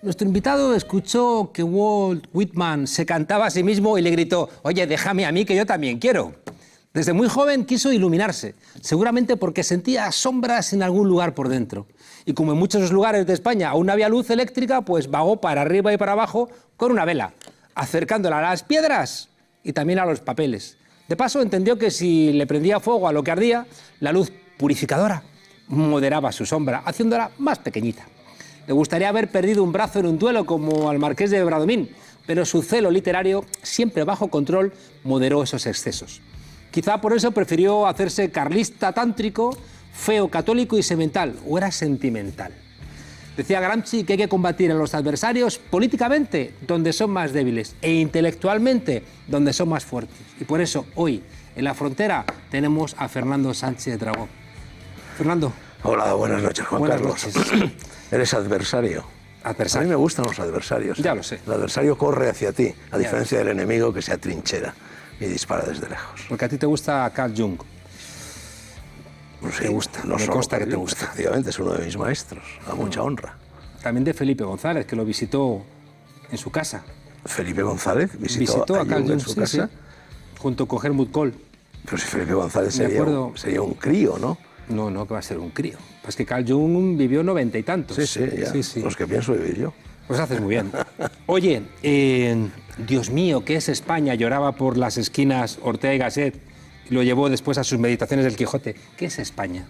Nuestro invitado escuchó que Walt Whitman se cantaba a sí mismo y le gritó: «Oye, déjame a mí, que yo también quiero». Desde muy joven quiso iluminarse, seguramente porque sentía sombras en algún lugar por dentro. Y como en muchos lugares de España aún no había luz eléctrica, pues vagó para arriba y para abajo con una vela, acercándola a las piedras y también a los papeles. De paso, entendió que si le prendía fuego a lo que ardía, la luz purificadora moderaba su sombra, haciéndola más pequeñita. Le gustaría haber perdido un brazo en un duelo como al marqués de Bradomín, pero su celo literario, siempre bajo control, moderó esos excesos. Quizá por eso prefirió hacerse carlista tántrico, feo católico y semental, o era sentimental. Decía Gramsci que hay que combatir a los adversarios políticamente donde son más débiles e intelectualmente donde son más fuertes. Y por eso hoy, en La Frontera, tenemos a Fernando Sánchez Dragó. Fernando. Hola, buenas noches, Juan Carlos. Buenas noches. Eres adversario. Adversario. A mí me gustan los adversarios. Ya lo sé. El adversario corre hacia ti, a diferencia del enemigo que se atrinchera y dispara desde lejos. Porque a ti te gusta Carl Jung. Sí, te gusta, no me consta que te Jung, gusta. Efectivamente, es uno de mis maestros, a mucha honra. También de Felipe González, que lo visitó en su casa. Felipe González visitó a Carl Jung en su casa. Sí, junto con Helmut Kohl. Pero si Felipe González sería un crío, ¿no? No, que va a ser un crío. Es que Carl Jung vivió 90 y tantos. Sí, los que pienso vivir yo. Pues haces muy bien. Oye, Dios mío, ¿qué es España? Lloraba por las esquinas Ortega y Gasset y lo llevó después a sus meditaciones del Quijote. ¿Qué es España?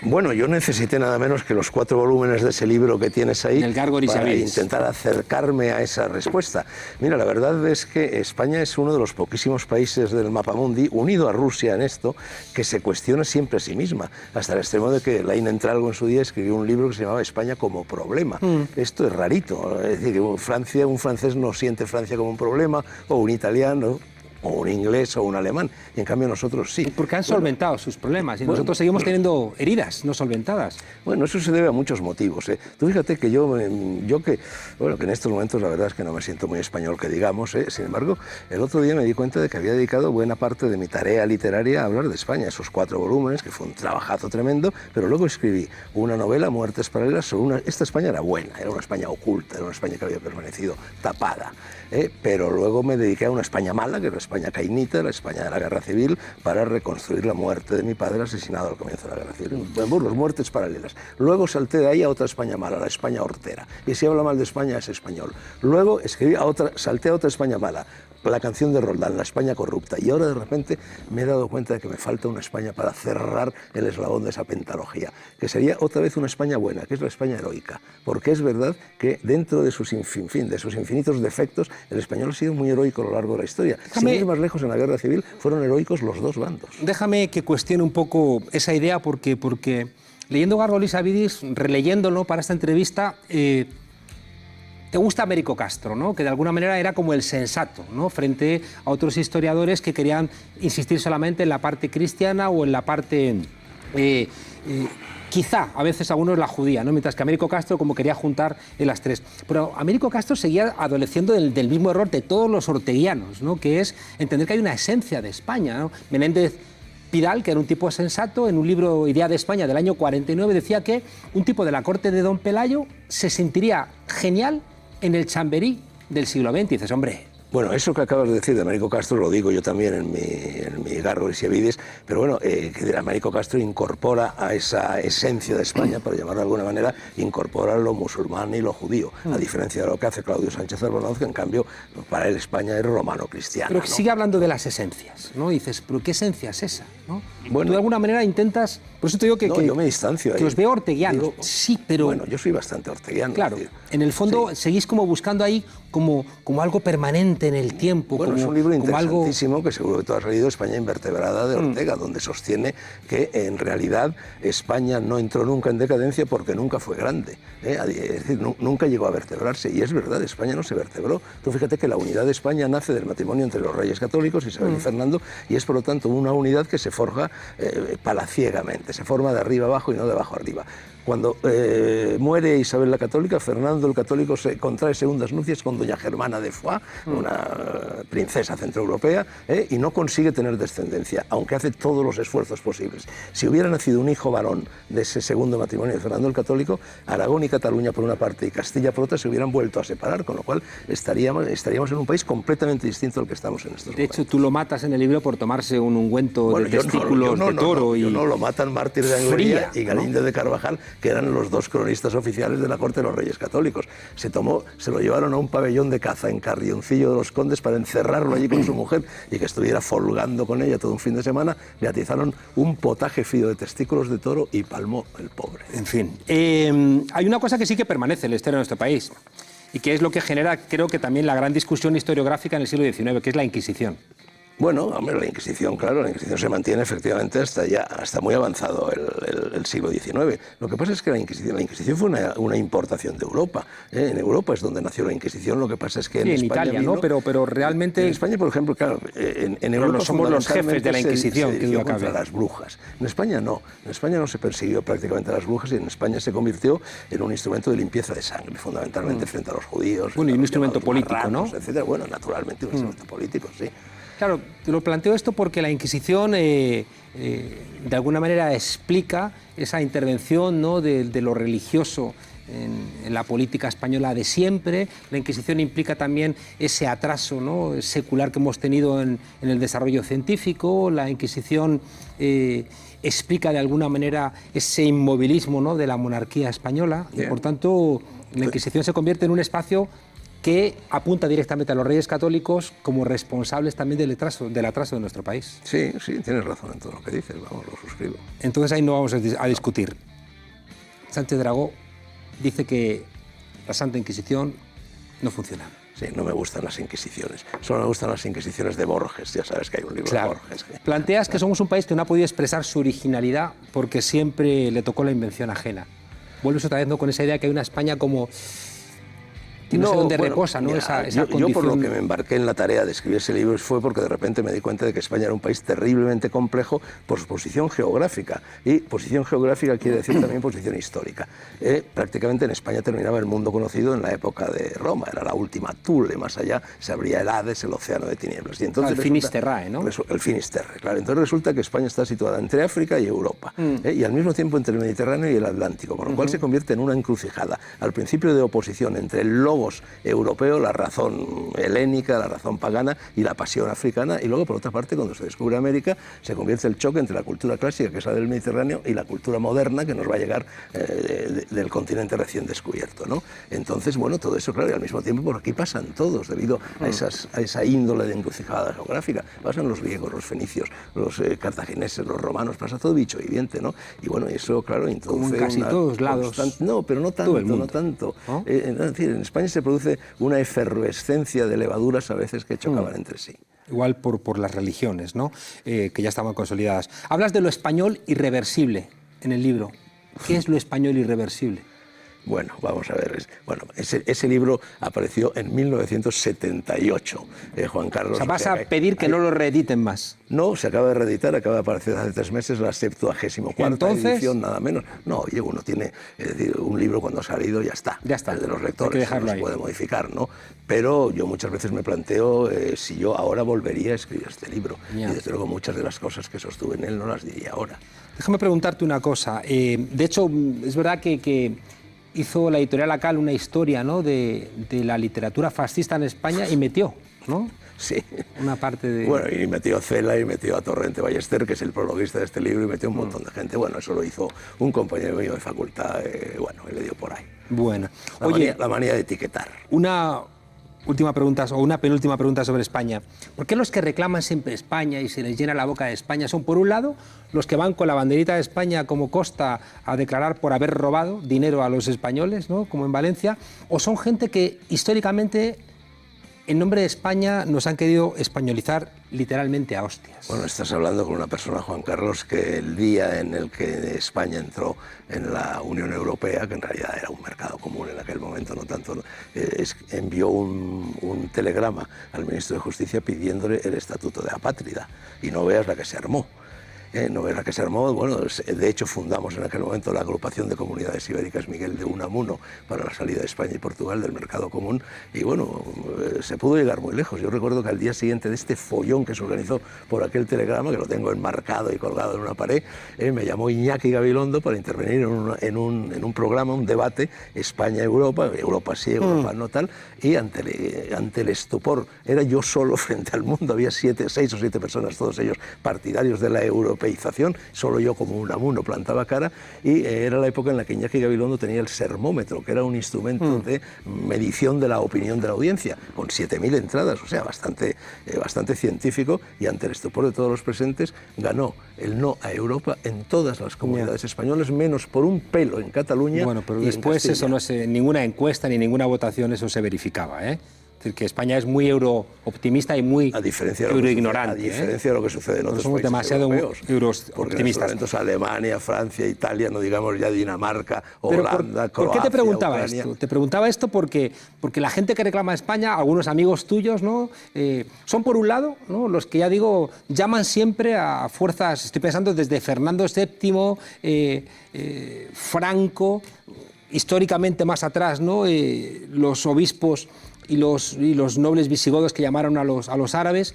Bueno, yo necesité nada menos que los 4 volúmenes de ese libro que tienes ahí para intentar acercarme a esa respuesta. Mira, la verdad es que España es uno de los poquísimos países del mapamundi, unido a Rusia en esto, que se cuestiona siempre a sí misma, hasta el extremo de que Lain Entralgo en su día escribió un libro que se llamaba España como problema. Esto es rarito, es decir, que un francés no siente Francia como un problema, o un italiano, o un inglés o un alemán, y en cambio nosotros sí. Porque han solventado sus problemas y nosotros seguimos teniendo heridas no solventadas. Bueno, eso se debe a muchos motivos. Tú fíjate que yo que en estos momentos la verdad es que no me siento muy español, que digamos. Sin embargo, el otro día me di cuenta de que había dedicado buena parte de mi tarea literaria a hablar de España, esos 4 volúmenes, que fue un trabajazo tremendo, pero luego escribí una novela, Muertes Paralelas, sobre esta España era buena, era una España oculta, era una España que había permanecido tapada. Pero luego me dediqué a una España mala, que era la España cainita, la España de la Guerra Civil, para reconstruir la muerte de mi padre asesinado al comienzo de la Guerra Civil. Burgos, Muertes Paralelas. Luego salté de ahí a otra España mala, la España hortera. Y si habla mal de España es español. Luego salté a otra España mala, la canción de Roldán, la España corrupta. Y ahora de repente me he dado cuenta de que me falta una España para cerrar el eslabón de esa pentalogía, que sería otra vez una España buena, que es la España heroica. Porque es verdad que dentro de sus infinitos defectos, el español ha sido muy heroico a lo largo de la historia. Sin ir más lejos, en la Guerra Civil fueron heroicos los dos bandos. Déjame que cuestione un poco esa idea, porque leyendo Gárgoles y Avidis, releyéndolo para esta entrevista, te gusta Américo Castro, ¿no? Que de alguna manera era como el sensato, ¿no? Frente a otros historiadores que querían insistir solamente en la parte cristiana o en la parte, quizá, a veces algunos la judía, ¿no? Mientras que Américo Castro como quería juntar en las tres. Pero Américo Castro seguía adoleciendo del mismo error de todos los orteguianos, ¿no? Que es entender que hay una esencia de España, ¿no? Menéndez Pidal, que era un tipo sensato, en un libro Idea de España del año 49, decía que un tipo de la corte de Don Pelayo se sentiría genial en el Chamberí del siglo XX. Y dices, hombre... Bueno, eso que acabas de decir de Américo Castro lo digo yo también en mi Gárgoles y Avidis, pero bueno, que Américo Castro incorpora a esa esencia de España, por llamarlo de alguna manera, incorpora lo musulmán y lo judío, a diferencia de lo que hace Claudio Sánchez Albornoz, que en cambio para él España es romano-cristiana. Pero ¿no? Sigue hablando de las esencias, ¿no? Y dices, ¿pero qué esencia es esa? ¿No? Bueno, tú de alguna manera intentas... Por eso te digo que yo me distancio que ahí. os veo orteguianos. Digo, sí, pero... Bueno, yo soy bastante orteguiano. Claro, en el fondo seguís como buscando ahí como algo permanente en el tiempo. Bueno, es un libro interesantísimo que seguro que tú has leído, España invertebrada, de Ortega, donde sostiene que en realidad España no entró nunca en decadencia porque nunca fue grande. Es decir, nunca llegó a vertebrarse. Y es verdad, España no se vertebró. Tú fíjate que la unidad de España nace del matrimonio entre los reyes católicos, Isabel y Fernando, y es por lo tanto una unidad que se forja palaciegamente, se forma de arriba abajo y no de abajo arriba. Cuando muere Isabel la Católica, Fernando el Católico se contrae segundas nupcias con doña Germana de Foix, una una princesa centroeuropea, y no consigue tener descendencia, aunque hace todos los esfuerzos posibles. Si hubiera nacido un hijo varón de ese segundo matrimonio de Fernando el Católico, Aragón y Cataluña por una parte y Castilla por otra se hubieran vuelto a separar, con lo cual estaríamos en un país completamente distinto al que estamos en estos momentos. De hecho, tú lo matas en el libro por tomarse un ungüento de testículos de toro. Yo no, lo matan Mártir de Anglería y Galindo de Carvajal, que eran los dos cronistas oficiales de la corte de los Reyes Católicos. Se lo llevaron a un pabellón de caza en Carrioncillo de los Condes para encerrarlo allí con su mujer y que estuviera folgando con ella todo un fin de semana. Le atizaron un potaje frío de testículos de toro y palmó el pobre. En fin, hay una cosa que sí que permanece en la historia de nuestro país y que es lo que genera, creo que también la gran discusión historiográfica en el siglo XIX, que es la Inquisición. Bueno, hombre, la Inquisición, claro, la Inquisición se mantiene efectivamente hasta muy avanzado el siglo XIX. Lo que pasa es que la Inquisición fue una importación de Europa. En Europa es donde nació la Inquisición, lo que pasa es que en España Italia, vino, ¿no? Pero realmente... En España, por ejemplo, claro, en Europa somos los jefes de la Inquisición, que duda contra las brujas. En España no se persiguió prácticamente a las brujas y en España se convirtió en un instrumento de limpieza de sangre, fundamentalmente frente a los judíos. Bueno, y un instrumento político, marranos, ¿no? Etcétera. Bueno, naturalmente un instrumento político, sí. Claro, te lo planteo esto porque la Inquisición de alguna manera explica esa intervención, ¿no?, de lo religioso en la política española de siempre. La Inquisición implica también ese atraso, ¿no?, secular que hemos tenido en el desarrollo científico. La Inquisición explica de alguna manera ese inmovilismo, ¿no?, de la monarquía española. Y por tanto, la Inquisición se convierte en un espacio que apunta directamente a los Reyes Católicos como responsables también del atraso de nuestro país. Sí, tienes razón en todo lo que dices, vamos, lo suscribo. Entonces ahí no vamos a discutir. Sánchez Dragó dice que la Santa Inquisición no funciona. Sí, no me gustan las Inquisiciones. Solo me gustan las Inquisiciones de Borges, ya sabes que hay un libro de Borges. Planteas que somos un país que no ha podido expresar su originalidad porque siempre le tocó la invención ajena. Vuelves otra vez, ¿no?, con esa idea que hay una España como... no sé dónde reposa, ¿no?, esa condición. Yo por lo que me embarqué en la tarea de escribir ese libro fue porque de repente me di cuenta de que España era un país terriblemente complejo por su posición geográfica. Y posición geográfica quiere decir también posición histórica. Prácticamente en España terminaba el mundo conocido en la época de Roma, era la última Thule, más allá se abría el Hades, el océano de tinieblas. Y entonces el Finisterrae, ¿no? El Finisterre, claro. Entonces resulta que España está situada entre África y Europa, y al mismo tiempo entre el Mediterráneo y el Atlántico, con lo cual se convierte en una encrucijada. Al principio de oposición entre el logos europeo, la razón helénica, la razón pagana y la pasión africana, y luego por otra parte cuando se descubre América se convierte el choque entre la cultura clásica, que es la del Mediterráneo, y la cultura moderna que nos va a llegar del continente recién descubierto, ¿no? Entonces, bueno, todo eso, claro, y al mismo tiempo por aquí pasan todos debido a esa índole de encrucijada geográfica. Pasan los griegos, los fenicios, los cartagineses, los romanos, pasa todo bicho viviente, ¿no? Y bueno, eso, claro, introduce como en casi todos lados. No, pero no tanto, ¿no? Es decir, en España se produce una efervescencia de levaduras a veces que chocaban entre sí. Igual por las religiones, ¿no?, que ya estaban consolidadas. Hablas de lo español irreversible en el libro. ¿Qué es lo español irreversible? Bueno, vamos a ver. Ese libro apareció en 1978. Juan Carlos... O sea, vas a pedir que no lo reediten más. No, se acaba de reeditar, acaba de aparecer hace 3 meses la 74ª edición, nada menos. No, oye, uno tiene, es decir, un libro cuando ha salido ya está. Ya está. El de los lectores, no se puede modificar, ¿no? Pero yo muchas veces me planteo si yo ahora volvería a escribir este libro. Y desde luego muchas de las cosas que sostuve en él no las diría ahora. Déjame preguntarte una cosa. De hecho, es verdad que hizo la editorial Acal una historia, ¿no?, de la literatura fascista en España y metió, ¿no?, sí, una parte de... Bueno, y metió a Cela y metió a Torrente Ballester, que es el prologuista de este libro, y metió un montón de gente. Bueno, eso lo hizo un compañero mío de facultad, bueno, y le dio por ahí. Bueno. La manía de etiquetar. Una última pregunta, o una penúltima pregunta sobre España. ¿Por qué los que reclaman siempre España y se les llena la boca de España son, por un lado, los que van con la banderita de España como Costa a declarar por haber robado dinero a los españoles, ¿no?, como en Valencia, o son gente que históricamente, en nombre de España, nos han querido españolizar literalmente a hostias? Bueno, estás hablando con una persona, Juan Carlos, que el día en el que España entró en la Unión Europea, que en realidad era un mercado común en aquel momento, no tanto, envió un telegrama al ministro de Justicia pidiéndole el estatuto de apátrida, y no veas la que se armó. novela que se armó, bueno, de hecho fundamos en aquel momento la agrupación de comunidades ibéricas Miguel de Unamuno para la salida de España y Portugal del mercado común, y bueno, se pudo llegar muy lejos. Yo recuerdo que al día siguiente de este follón que se organizó por aquel telegrama, que lo tengo enmarcado y colgado en una pared, me llamó Iñaki Gabilondo para intervenir en un programa, un debate, España-Europa, Europa sí, Europa no tal, y ante el estupor, era yo solo frente al mundo, había 6 o 7 personas, todos ellos partidarios de la europeización, solo yo como Unamuno plantaba cara, y era la época en la que Iñaki Gabilondo tenía el sermómetro, que era un instrumento de medición de la opinión de la audiencia, con 7.000 entradas, o sea, bastante científico, y ante el estupor de todos los presentes, ganó el no a Europa en todas las comunidades españolas, menos por un pelo en Cataluña. Bueno, pero después eso no se, ninguna encuesta ni ninguna votación eso se verificaba, ¿eh? Es decir, que España es muy eurooptimista y muy euroignorante. A diferencia de lo que sucede en otros somos países demasiado europeos. eurooptimistas. Porque en estos momentos Alemania, Francia, Italia, no digamos ya Dinamarca, Holanda, Croacia, ¿por qué te preguntaba Ucrania? esto? Te preguntaba esto porque la gente que reclama a España, algunos amigos tuyos, ¿no? Son por un lado, ¿no?, los que ya digo, llaman siempre a fuerzas, estoy pensando desde Fernando VII, Franco, históricamente más atrás, ¿no?, los obispos y los nobles visigodos que llamaron a los árabes.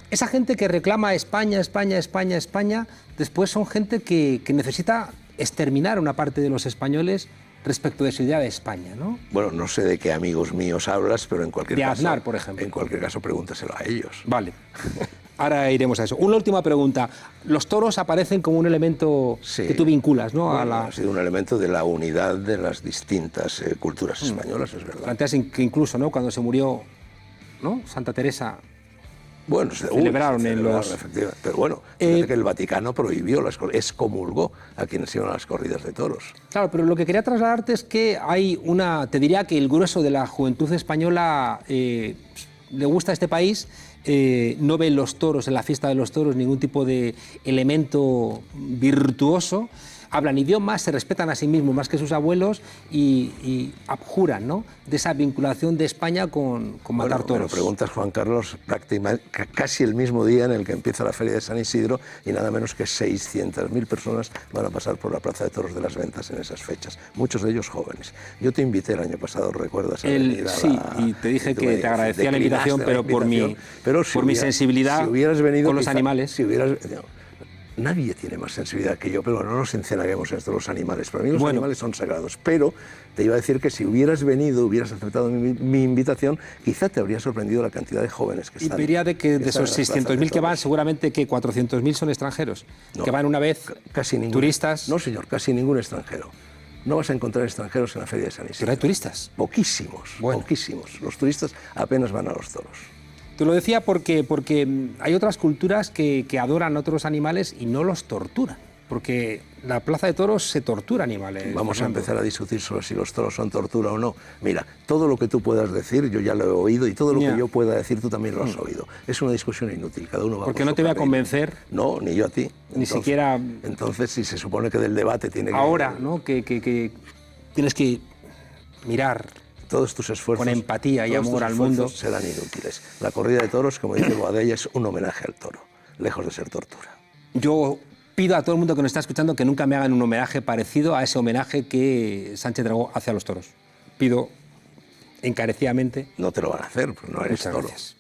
Esa gente que reclama España, España, España, España, después son gente que necesita exterminar una parte de los españoles respecto de su idea de España, ¿no? Bueno, no sé de qué amigos míos hablas, pero en cualquier caso... De Aznar, por ejemplo. En cualquier caso, pregúntaselo a ellos. Vale. Ahora iremos a eso. Una última pregunta. Los toros aparecen como un elemento que tú vinculas, ¿no? Bueno, ha sido un elemento de la unidad de las distintas culturas españolas, es verdad. Planteas que incluso, ¿no?, cuando se murió, ¿no?, Santa Teresa... Bueno, celebraron en los... Efectivamente. Pero bueno, fíjate que el Vaticano prohibió, excomulgó a quienes iban a las corridas de toros. Claro, pero lo que quería trasladarte es que hay te diría que el grueso de la juventud española le gusta a este país, no ve en los toros, en la fiesta de los toros, ningún tipo de elemento virtuoso. Hablan idiomas, se respetan a sí mismos más que sus abuelos y abjuran, ¿no?, de esa vinculación de España con matar toros. Me lo preguntas, Juan Carlos, prácticamente casi el mismo día en el que empieza la Feria de San Isidro, y nada menos que 600.000 personas van a pasar por la Plaza de Toros de las Ventas en esas fechas, muchos de ellos jóvenes. Yo te invité el año pasado, ¿recuerdas? Sí, y te dije que te agradecía la invitación, pero por mi sensibilidad con los animales. Nadie tiene más sensibilidad que yo, pero no nos encenaguemos en esto los animales. Para mí los animales son sagrados. Pero te iba a decir que si hubieras venido, hubieras aceptado mi invitación, quizá te habría sorprendido la cantidad de jóvenes que están. Y vería de que de esos 600.000 que van, seguramente que 400.000 son extranjeros, no, que van una vez, casi ningún, turistas. No, señor, casi ningún extranjero. No vas a encontrar extranjeros en la Feria de San Isidro. ¿Pero hay turistas? Poquísimos, poquísimos. Los turistas apenas van a los toros. Te lo decía porque hay otras culturas que adoran a otros animales y no los torturan. Porque la Plaza de Toros se tortura animales. Vamos a empezar a discutir sobre si los toros son tortura o no. Mira, todo lo que tú puedas decir, yo ya lo he oído, y todo lo que yo pueda decir, tú también lo has oído. Es una discusión inútil, cada uno va. Porque no te voy a convencer. No, ni yo a ti. Ni siquiera... Entonces, si se supone que del debate tiene que... Ahora, ¿no?, que tienes que mirar... Todos tus esfuerzos, con empatía y amor al mundo, serán inútiles. La corrida de toros, como dice Boadella, es un homenaje al toro, lejos de ser tortura. Yo pido a todo el mundo que nos está escuchando que nunca me hagan un homenaje parecido a ese homenaje que Sánchez Dragó hace a los toros. Pido encarecidamente... No te lo van a hacer, pues no eres toro. Gracias.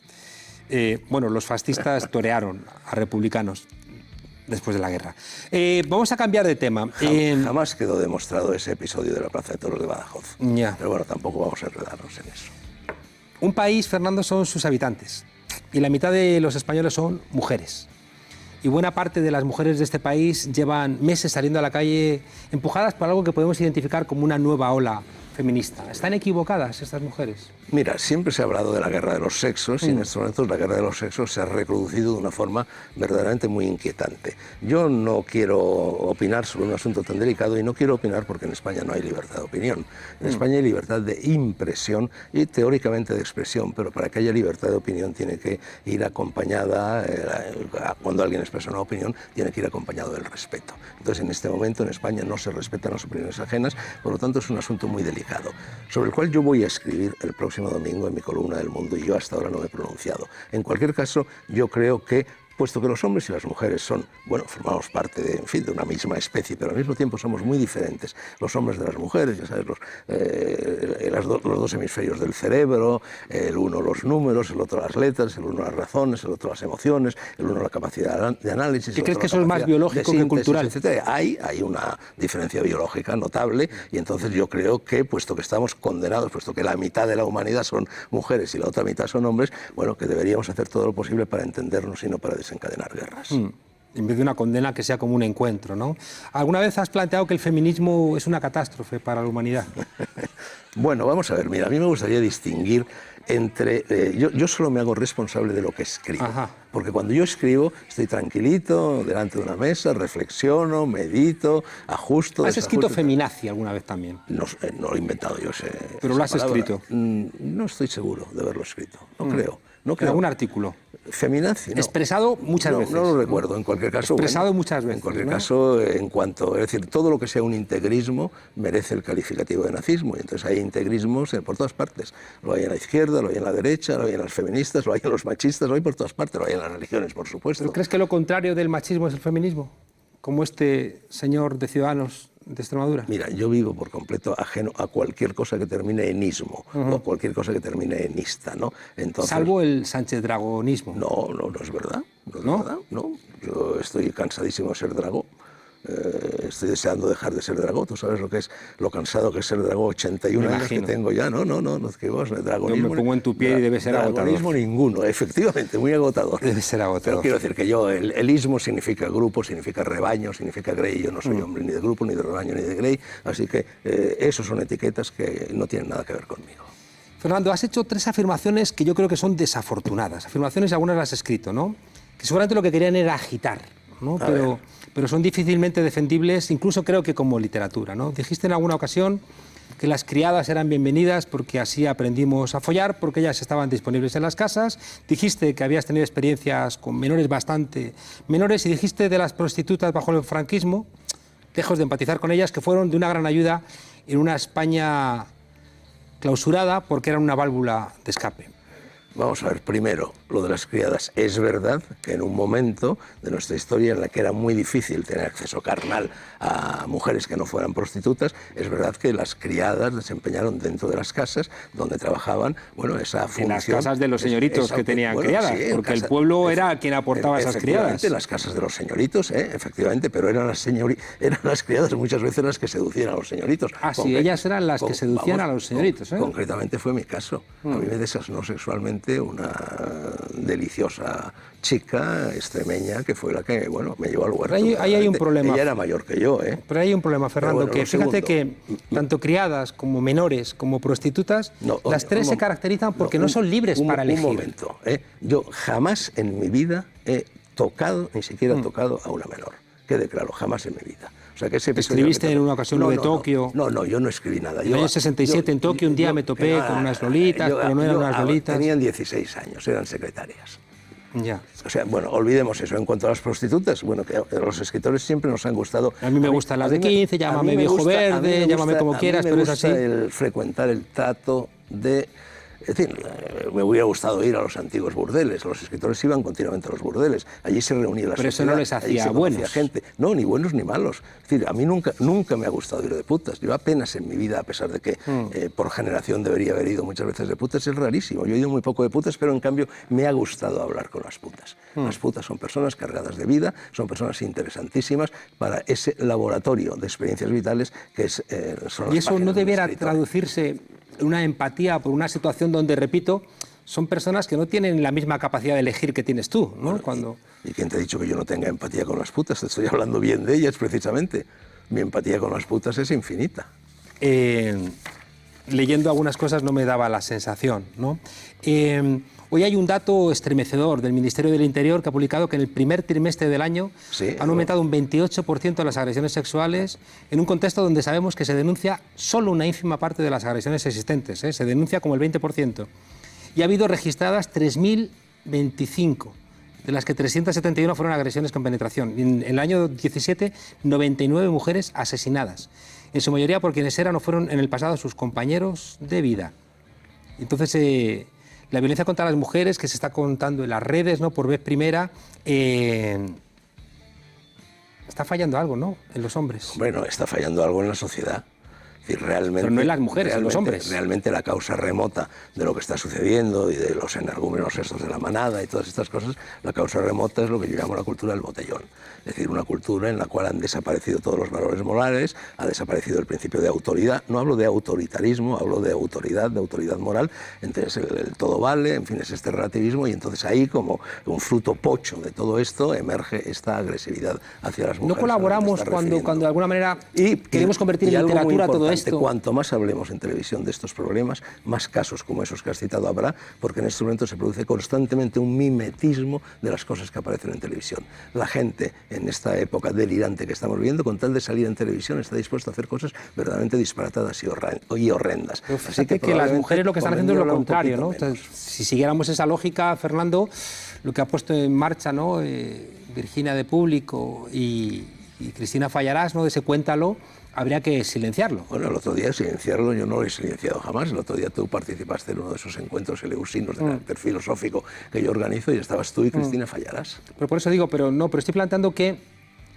Bueno, los fascistas torearon a republicanos después de la guerra. Vamos a cambiar de tema. Jamás quedó demostrado ese episodio de la Plaza de Toros de Badajoz. Ya. Pero bueno, tampoco vamos a enredarnos en eso. Un país, Fernando, son sus habitantes. Y la mitad de los españoles son mujeres. Y buena parte de las mujeres de este país llevan meses saliendo a la calle empujadas por algo que podemos identificar como una nueva ola feminista. ¿Están equivocadas estas mujeres? Mira, siempre se ha hablado de la guerra de los sexos y en estos momentos la guerra de los sexos se ha reproducido de una forma verdaderamente muy inquietante. Yo no quiero opinar sobre un asunto tan delicado y no quiero opinar porque en España no hay libertad de opinión. En España hay libertad de impresión y teóricamente de expresión, pero para que haya libertad de opinión tiene que ir acompañada, cuando alguien expresa una opinión, tiene que ir acompañado del respeto. Entonces, en este momento en España no se respetan las opiniones ajenas, por lo tanto es un asunto muy delicado, sobre el cual yo voy a escribir el próximo domingo en mi columna del Mundo y yo hasta ahora no me he pronunciado. En cualquier caso, yo creo que puesto que los hombres y las mujeres son, bueno, formamos parte de, en fin, de una misma especie, pero al mismo tiempo somos muy diferentes. Los hombres de las mujeres, ya sabes, los dos hemisferios del cerebro, el uno los números, el otro las letras, el uno las razones, el otro las emociones, el uno la capacidad de análisis. ¿Qué crees que eso es más biológico que cultural? Etcétera. Hay una diferencia biológica notable y entonces yo creo que, puesto que estamos condenados, puesto que la mitad de la humanidad son mujeres y la otra mitad son hombres, bueno, que deberíamos hacer todo lo posible para entendernos y no para desencadenar guerras. En vez de una condena que sea como un encuentro, ¿no? ¿Alguna vez has planteado que el feminismo es una catástrofe para la humanidad? Bueno, vamos a ver, mira, a mí me gustaría distinguir entre... yo solo me hago responsable de lo que escribo. Ajá. Porque cuando yo escribo estoy tranquilito, delante de una mesa, reflexiono, medito, ajusto... ¿Has escrito feminazi alguna vez también? No lo he inventado yo. ¿Pero lo has escrito? No estoy seguro de haberlo escrito, no creo. No creo. ¿En algún artículo? Feminazi, no. Expresado muchas veces. No lo recuerdo, en cualquier caso. Expresado muchas veces. En cualquier caso, en cuanto. Es decir, todo lo que sea un integrismo merece el calificativo de nazismo. Y entonces hay integrismos por todas partes. Lo hay en la izquierda, lo hay en la derecha, lo hay en las feministas, lo hay en los machistas, lo hay por todas partes, lo hay en las religiones, por supuesto. ¿Pero crees que lo contrario del machismo es el feminismo? Como este señor de Ciudadanos de Extremadura. Mira, yo vivo por completo ajeno a cualquier cosa que termine en ismo o a cualquier cosa que termine en ista, ¿no? Entonces, salvo el Sánchez Dragonismo. No es verdad. No es verdad, no. Yo estoy cansadísimo de ser dragón. Estoy deseando dejar de ser dragón. Tú sabes lo cansado que es ser dragón, 81 años que tengo ya. No es que vos, dragonismo. Yo me pongo en tu pie y debe ser agotador. Dragonismo ninguno, efectivamente, muy agotador. Debe ser agotador. Pero quiero decir que yo, el ismo significa grupo, significa rebaño, significa grey. Yo no soy hombre ni de grupo, ni de rebaño, ni de grey. Así que eso son etiquetas que no tienen nada que ver conmigo. Fernando, has hecho 3 afirmaciones que yo creo que son desafortunadas. Afirmaciones, algunas las has escrito, ¿no? Que seguramente lo que querían era agitar, ¿no? Pero son difícilmente defendibles, incluso creo que como literatura, ¿no? Dijiste en alguna ocasión que las criadas eran bienvenidas porque así aprendimos a follar, porque ellas estaban disponibles en las casas. Dijiste que habías tenido experiencias con menores bastante menores y dijiste de las prostitutas bajo el franquismo, lejos de empatizar con ellas, que fueron de una gran ayuda en una España clausurada porque eran una válvula de escape. Vamos a ver, primero, lo de las criadas. Es verdad que en un momento de nuestra historia en la que era muy difícil tener acceso carnal a mujeres que no fueran prostitutas, es verdad que las criadas desempeñaron dentro de las casas donde trabajaban, bueno, esa función... En las casas de los señoritos que tenían criadas, sí, porque el pueblo era quien aportaba esas criadas. En las casas de los señoritos, efectivamente, pero eran las criadas muchas veces las que seducían a los señoritos. Ah, sí, ellas eran las que seducían a los señoritos. Concretamente fue mi caso. A mí me desasnó sexualmente una deliciosa chica extremeña que fue la que, bueno, me llevó al huerto. Ahí hay un problema. Ella era mayor que yo, ¿eh? Pero hay un problema, Fernando, que fíjate que tanto criadas como menores como prostitutas, las tres se caracterizan porque no son libres para elegir. Un momento, yo jamás en mi vida he tocado, ni siquiera tocado a una menor. Quede claro, jamás en mi vida. O sea, que ¿Escribiste en una ocasión lo de Tokio? No, yo no escribí nada. En el año 67 en Tokio un día me topé con unas lolitas, pero no eran unas lolitas. Tenían 16 años, eran secretarias. Ya. O sea, bueno, olvidemos eso. En cuanto a las prostitutas, bueno, que los escritores siempre nos han gustado. A mí me gustan las de 15, llámame viejo verde, llámame como quieras, pero es así. A mí me gusta el frecuentar el trato de... Es decir, me hubiera gustado ir a los antiguos burdeles. Los escritores iban continuamente a los burdeles. Allí se reunía la sociedad. Pero eso no les hacía buenos. Gente. No, ni buenos ni malos. Es decir, a mí nunca me ha gustado ir de putas. Yo apenas en mi vida, a pesar de que por generación debería haber ido muchas veces de putas, es rarísimo. Yo he ido muy poco de putas, pero en cambio me ha gustado hablar con las putas. Las putas son personas cargadas de vida, son personas interesantísimas para ese laboratorio de experiencias vitales que es... ¿Y eso no debiera traducirse una empatía por una situación donde, repito, son personas que no tienen la misma capacidad de elegir que tienes tú, ¿no? Bueno, ¿Y quién te ha dicho que yo no tenga empatía con las putas? Te estoy hablando bien de ellas, precisamente. Mi empatía con las putas es infinita. Leyendo algunas cosas no me daba la sensación, ¿no? Hoy hay un dato estremecedor del Ministerio del Interior que ha publicado que en el primer trimestre del año han aumentado un 28% las agresiones sexuales en un contexto donde sabemos que se denuncia solo una ínfima parte de las agresiones existentes, se denuncia como el 20%. Y ha habido registradas 3.025, de las que 371 fueron agresiones con penetración. En el año 17, 99 mujeres asesinadas, en su mayoría por quienes eran o fueron en el pasado sus compañeros de vida. Entonces, la violencia contra las mujeres que se está contando en las redes, ¿no?, por vez primera, está fallando algo, ¿no?, en los hombres. Bueno, está fallando algo en la sociedad. Realmente, pero no en las mujeres, en los hombres. Realmente la causa remota de lo que está sucediendo y de los energúmenos estos de la manada y todas estas cosas, la causa remota es lo que yo llamo la cultura del botellón. Es decir, una cultura en la cual han desaparecido todos los valores morales, ha desaparecido el principio de autoridad. No hablo de autoritarismo, hablo de autoridad moral. Entonces el todo vale, en fin, es este relativismo, y entonces ahí, como un fruto pocho de todo esto, emerge esta agresividad hacia las mujeres. No colaboramos cuando de alguna manera queremos convertir en literatura todo esto. Cuanto más hablemos en televisión de estos problemas, más casos como esos que has citado habrá, porque en este momento se produce constantemente un mimetismo de las cosas que aparecen en televisión. La gente, en esta época delirante que estamos viviendo, con tal de salir en televisión, está dispuesta a hacer cosas verdaderamente disparatadas y horrendas. Pero fíjate que las mujeres lo que están haciendo es lo contrario, ¿no? Entonces, si siguiéramos esa lógica, Fernando, lo que ha puesto en marcha, ¿no?, Virginia de Público y Cristina Fallarás, ¿no?, de ese Cuéntalo, habría que silenciarlo. Bueno, el otro día silenciarlo yo no lo he silenciado jamás. El otro día tú participaste en uno de esos encuentros eleusinos de carácter filosófico que yo organizo, y estabas tú y Cristina Fallarás. Pero por eso digo, pero estoy planteando que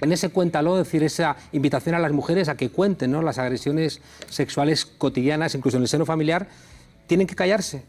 en ese Cuéntalo, es decir, esa invitación a las mujeres a que cuenten, ¿no?, las agresiones sexuales cotidianas, incluso en el seno familiar, tienen que callarse.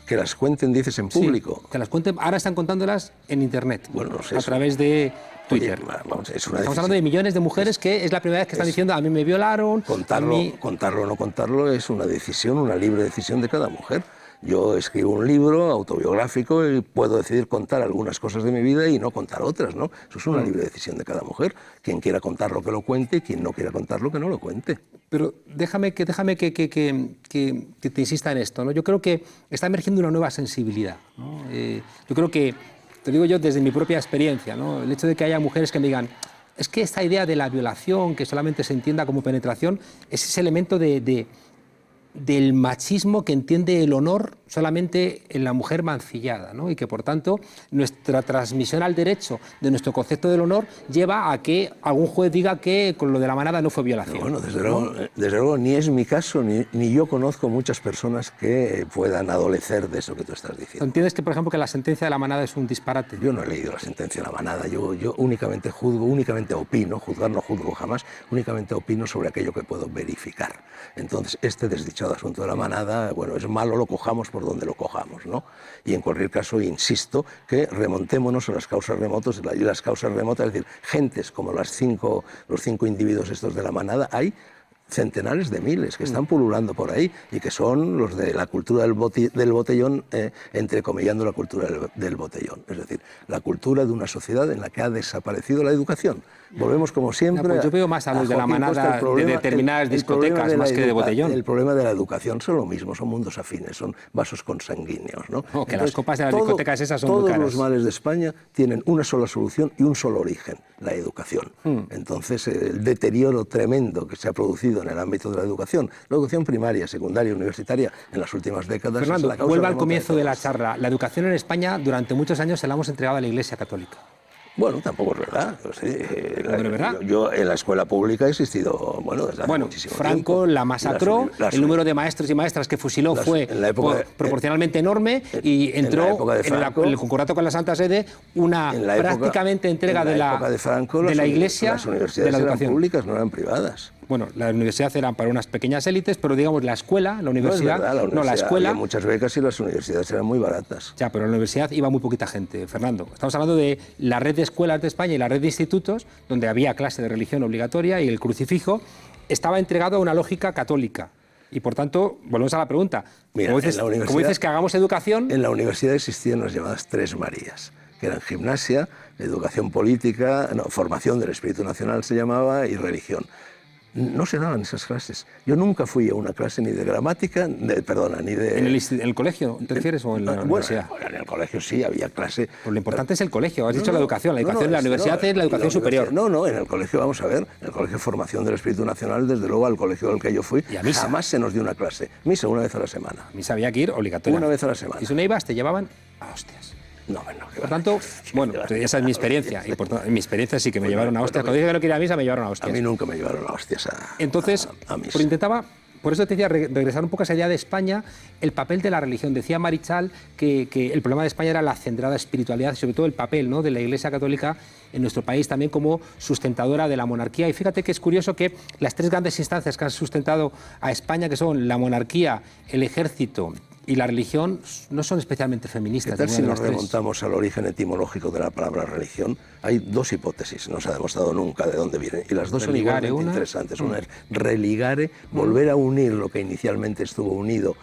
Que las cuenten, dices, en público. Sí, que las cuenten. Ahora están contándolas en Internet, bueno, no sé, a través de Twitter. Oye, vamos, Estamos hablando de millones de mujeres que es la primera vez que están diciendo: a mí me violaron. Contarlo o no contarlo es una decisión, una libre decisión de cada mujer. Yo escribo un libro autobiográfico y puedo decidir contar algunas cosas de mi vida y no contar otras, ¿no? Eso es una libre decisión de cada mujer. Quien quiera contarlo, que lo cuente, y quien no quiera contarlo, que no lo cuente. Pero déjame que te insista en esto, ¿no? Yo creo que está emergiendo una nueva sensibilidad, ¿no? Yo creo que, te lo digo yo desde mi propia experiencia, ¿no?, el hecho de que haya mujeres que me digan: es que esta idea de la violación, que solamente se entienda como penetración, es ese elemento del machismo que entiende el honor solamente en la mujer mancillada, ¿no?, y que, por tanto, nuestra transmisión al derecho de nuestro concepto del honor lleva a que algún juez diga que con lo de la manada no fue violación. Bueno, desde luego ni es mi caso, ni yo conozco muchas personas que puedan adolecer de eso que tú estás diciendo. ¿Entiendes que, por ejemplo, que la sentencia de la manada es un disparate? Yo no he leído la sentencia de la manada, yo únicamente juzgo, únicamente opino, juzgar no juzgo jamás, únicamente opino sobre aquello que puedo verificar. Entonces, este desdichado asunto de la manada, bueno, es malo, lo cojamos por donde lo cojamos, ¿no? Y en cualquier caso, insisto, que remontémonos a las causas remotas, y las causas remotas, es decir, gentes como los cinco individuos estos de la manada, hay centenares de miles que están pululando por ahí y que son los de la cultura del botellón, entrecomillando la cultura del botellón. Es decir, la cultura de una sociedad en la que ha desaparecido la educación. Volvemos, como siempre... Pues yo veo más a los de la manada de determinadas discotecas más que de botellón. El problema de la educación son lo mismo, son mundos afines, son vasos consanguíneos, ¿no? Que entonces, las copas de las discotecas esas son muy caras. Todos los males de España tienen una sola solución y un solo origen: la educación. Entonces, el deterioro tremendo que se ha producido en el ámbito de la educación primaria, secundaria, universitaria, en las últimas décadas... Fernando, vuelva al comienzo de la charla. La educación en España durante muchos años se la hemos entregado a la Iglesia Católica. Bueno, tampoco es verdad. Yo en la escuela pública he existido, desde hace muchísimo Franco tiempo. La masacró, el número de maestros y maestras que fusiló fue proporcionalmente enorme, y entró en el concordato con la Santa Sede una prácticamente entrega de la Iglesia las universidades de la educación. Eran públicas, no eran privadas. Bueno, la universidad eran para unas pequeñas élites, pero digamos la escuela, la universidad... la escuela... Había muchas becas y las universidades eran muy baratas. Ya, pero en la universidad iba muy poquita gente, Fernando. Estamos hablando de la red de escuelas de España y la red de institutos, donde había clase de religión obligatoria, y el crucifijo estaba entregado a una lógica católica. Y, por tanto, volvemos a la pregunta. Mira, como dices que hagamos educación... En la universidad existían las llamadas Tres Marías, que eran gimnasia, educación política, formación del espíritu nacional se llamaba, y religión. No se daban esas clases. Yo nunca fui a una clase ni de gramática, ni de... ¿En el colegio te refieres o en la universidad? En el colegio sí había clase. Pues lo importante es el colegio, has dicho la educación. La educación de la universidad es la educación superior. No, en el colegio, vamos a ver, en el colegio de formación del espíritu nacional, desde luego al colegio al que yo fui, jamás se nos dio una clase. Misa una vez a la semana. Misa había que ir obligatoria. Una vez a la semana. Y si no ibas, te llevaban a hostias. No, por tanto, esa es mi experiencia. Y en mi experiencia sí que me llevaron a hostias. Cuando dije que no quería ir a misa, me llevaron a hostias. A mí nunca me llevaron a hostias Entonces, a misa. Pero intentaba Por eso te decía, regresar un poco a esa idea de España, el papel de la religión. Decía Marichal que el problema de España era la centrada espiritualidad, sobre todo el papel, ¿no?, de la Iglesia Católica en nuestro país también como sustentadora de la monarquía. Y fíjate que es curioso que las tres grandes instancias que han sustentado a España, que son la monarquía, el ejército y la religión, no son especialmente feministas. ¿Qué tal si nos remontamos al origen etimológico de la palabra religión? Hay dos hipótesis, no se ha demostrado nunca de dónde vienen, y las dos son igualmente interesantes. Una es religare, volver a unir lo que inicialmente estuvo unido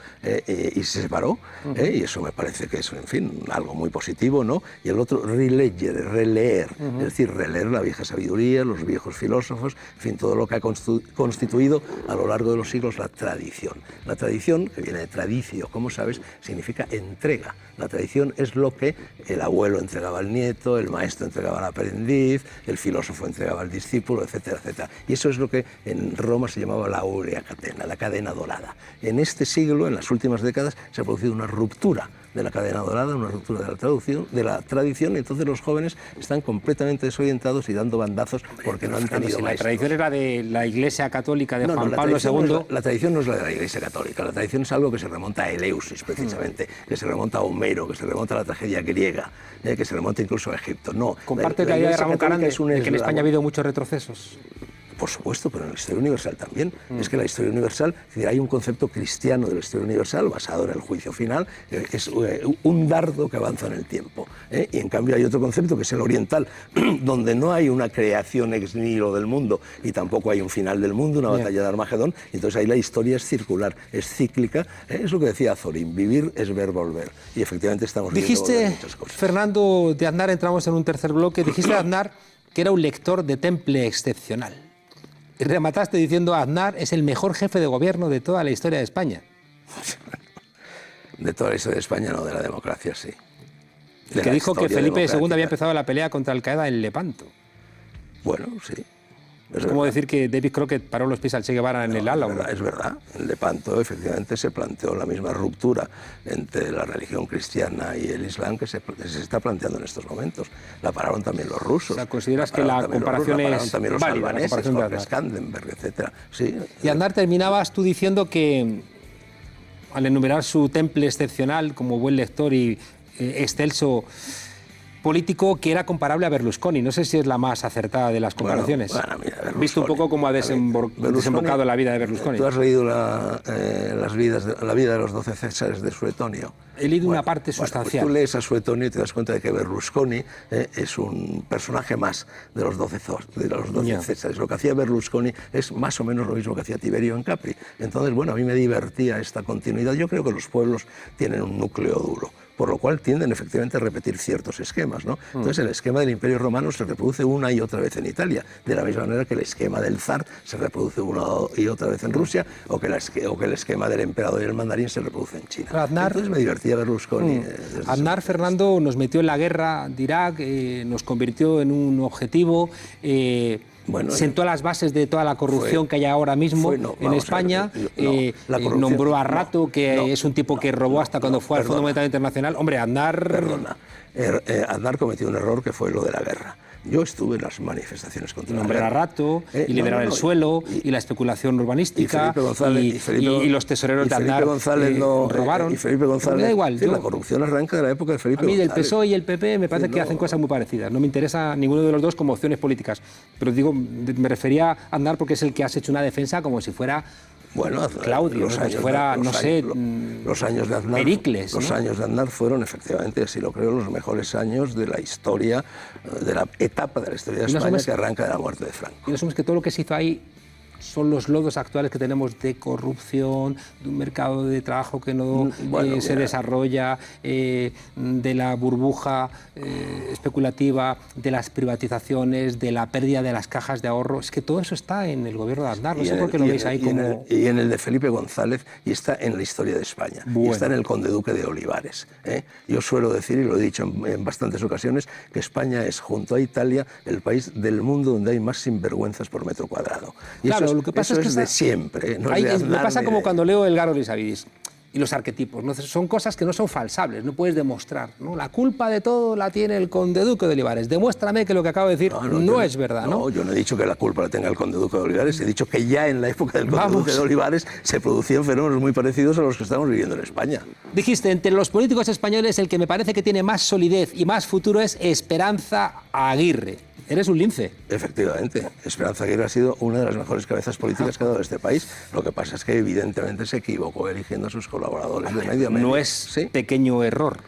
y se separó, y eso me parece que es, en fin, algo muy positivo, ¿no? Y el otro, relegere, releer, es decir, releer la vieja sabiduría, los viejos filósofos, en fin, todo lo que ha constituido a lo largo de los siglos la tradición. La tradición, que viene de tradicio, como sabes, significa entrega. La tradición es lo que el abuelo entregaba al nieto, el maestro entregaba al aprendiz, el filósofo entregaba al discípulo, etcétera, etcétera. Y eso es lo que en Roma se llamaba la aurea catena, la cadena dorada. En este siglo, en las últimas décadas, se ha producido una ruptura de la cadena dorada, una ruptura de la tradición, y entonces los jóvenes están completamente desorientados y dando bandazos porque no han tenido maestros. La tradición era de la Iglesia Católica de Juan Pablo II. La tradición no es la de la Iglesia Católica, la tradición es algo que se remonta a Eleusis, precisamente, que se remonta a Homero, que se remonta a la tragedia griega, que se remonta incluso a Egipto. No, comparte la idea de Ramón Carande, de que en España ha habido muchos retrocesos. Por supuesto, pero en la historia universal también. Es que la historia universal, es decir, hay un concepto cristiano de la historia universal basado en el juicio final, que es un dardo que avanza en el tiempo. Y en cambio hay otro concepto que es el oriental, donde no hay una creación ex nihilo del mundo y tampoco hay un final del mundo, una batalla de Armagedón. Entonces ahí la historia es circular, es cíclica. Es lo que decía Azorín, vivir es ver volver. Y efectivamente estamos viendo muchas cosas. Fernando, de Aznar, entramos en un tercer bloque. Dijiste de Aznar que era un lector de temple excepcional. Y remataste diciendo Aznar es el mejor jefe de gobierno de toda la historia de España. De toda la historia de España, no, de la democracia, sí. El que dijo que Felipe II había empezado la pelea contra Al-Qaeda en Lepanto. Bueno, sí. Es como decir que David Crockett paró los pies al Che Guevara en el Álamo. Es verdad. En Lepanto, efectivamente, se planteó la misma ruptura entre la religión cristiana y el islam que se está planteando en estos momentos. La pararon también los rusos. O sea, ¿consideras que la comparación es válida? La pararon también los albaneses, Jorge Skandenberg, etc. Sí. Y Aznar, terminabas tú diciendo que, al enumerar su temple excepcional como buen lector y excelso político, que era comparable a Berlusconi. No sé si es la más acertada de las comparaciones. Bueno, mira, visto un poco cómo ha desembocado la vida de Berlusconi. ¿Tú has leído la vida de los 12 Césares de Suetonio? He leído una parte sustancial. Pues tú lees a Suetonio y te das cuenta de que Berlusconi es un personaje más de los 12 Césares. Lo que hacía Berlusconi es más o menos lo mismo que hacía Tiberio en Capri. Entonces, bueno, a mí me divertía esta continuidad. Yo creo que los pueblos tienen un núcleo duro, por lo cual tienden efectivamente a repetir ciertos esquemas, ¿no? Entonces el esquema del Imperio Romano se reproduce una y otra vez en Italia, de la misma manera que el esquema del zar se reproduce una y otra vez en Rusia, o que el esquema del emperador y el mandarín se reproduce en China. Entonces me divertía Berlusconi. Aznar, Fernando, nos metió en la guerra de Irak, nos convirtió en un objetivo, sentó las bases de toda la corrupción que hay ahora mismo en España, nombró a Rato, que es un tipo que robó hasta cuando fue al Fondo Monetario Internacional. Hombre, Aznar... Perdona, Aznar cometió un error que fue lo de la guerra. Yo estuve en las manifestaciones contra la guerra. Nombrar a Rato, y liberar el suelo, y la especulación urbanística, y los tesoreros de Aznar robaron. Y Felipe González, da igual, la corrupción arranca de la época de Felipe González. A mí del PSOE y el PP me parece que hacen cosas muy parecidas. No me interesa ninguno de los dos como opciones políticas. Pero digo, me refería a Aznar porque es el que has hecho una defensa como si fuera... Bueno, Claudio, como si fuera, no sé, los años de Aznar, Pericles, los años de Aznar fueron efectivamente, así lo creo, los mejores años de la historia, de la etapa de la historia de España que arranca de la muerte de Franco. Y no somos que todo lo que se hizo ahí son los lodos actuales que tenemos de corrupción, de un mercado de trabajo que no se desarrolla, de la burbuja especulativa, de las privatizaciones, de la pérdida de las cajas de ahorro. Es que todo eso está en el gobierno de Aznar. No sé por qué lo veis ahí como... Y en el de Felipe González, y está en la historia de España. Y está en el Conde Duque de Olivares. Yo suelo decir, y lo he dicho en bastantes ocasiones, que España es, junto a Italia, el país del mundo donde hay más sinvergüenzas por metro cuadrado. Y claro, eso lo que pasa es que de siempre. No me pasa como cuando leo El Garo de Savidis. y los arquetipos, ¿no? Son cosas que no son falsables, no puedes demostrar, ¿no? La culpa de todo la tiene el conde duque de Olivares. Demuéstrame que lo que acabo de decir no es verdad, ¿no? No, yo no he dicho que la culpa la tenga el conde duque de Olivares, he dicho que ya en la época del conde duque de Olivares se producían fenómenos muy parecidos a los que estamos viviendo en España. Dijiste, entre los políticos españoles el que me parece que tiene más solidez y más futuro es Esperanza Aguirre. Eres un lince. Efectivamente, Esperanza Aguirre ha sido una de las mejores cabezas políticas que ha dado este país. Lo que pasa es que evidentemente se equivocó eligiendo a sus colaboradores de medio a medio. No es pequeño error.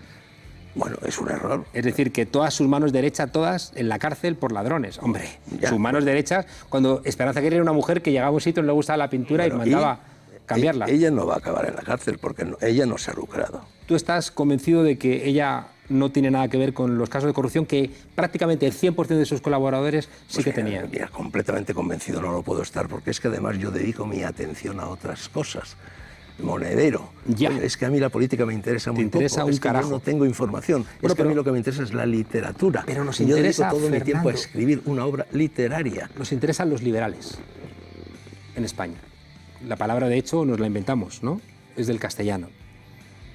Bueno, es un error. Es decir, que todas sus manos derechas, todas en la cárcel por ladrones. Hombre, ya. Sus manos derechas, cuando Esperanza Aguirre era una mujer que llegaba a un sitio, no le gustaba la pintura y mandaba cambiarla. Ella no va a acabar en la cárcel porque ella no se ha lucrado. ¿Tú estás convencido de que ella no tiene nada que ver con los casos de corrupción que prácticamente el 100% de sus colaboradores sí que tenían? Mira, completamente convencido no lo puedo estar, porque es que además yo dedico mi atención a otras cosas. Monedero. Ya. Oye, es que a mí la política me interesa muy poco. Un carajo. Yo no tengo información. Bueno, es que a mí lo que me interesa es la literatura. Pero nos y yo interesa, dedico todo Fernando, mi tiempo a escribir una obra literaria. Nos interesan los liberales en España. La palabra, de hecho, nos la inventamos, ¿no? Es del castellano.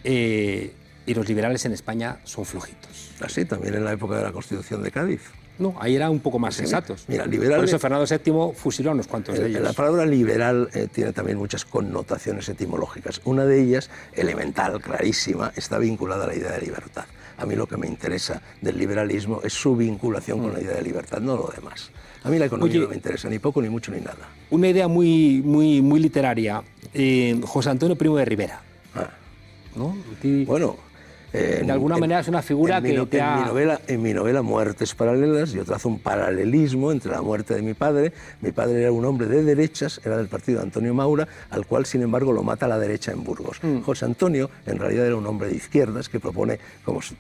Y los liberales en España son flojitos. Así, también en la época de la Constitución de Cádiz. No, ahí eran un poco más sensatos. Mira, liberal, por eso Fernando VII fusiló a unos cuantos de ellos. La palabra liberal tiene también muchas connotaciones etimológicas. Una de ellas, elemental, clarísima, está vinculada a la idea de libertad. A mí lo que me interesa del liberalismo es su vinculación con la idea de libertad, no lo demás. A mí la economía no me interesa, ni poco, ni mucho, ni nada. Una idea muy literaria. José Antonio Primo de Rivera. ¿No? Bueno, de alguna manera es una figura que te ha... En mi novela Muertes Paralelas yo trazo un paralelismo entre la muerte de mi padre. Mi padre era un hombre de derechas, era del partido de Antonio Maura, al cual, sin embargo, lo mata la derecha en Burgos. José Antonio, en realidad, era un hombre de izquierdas que propone,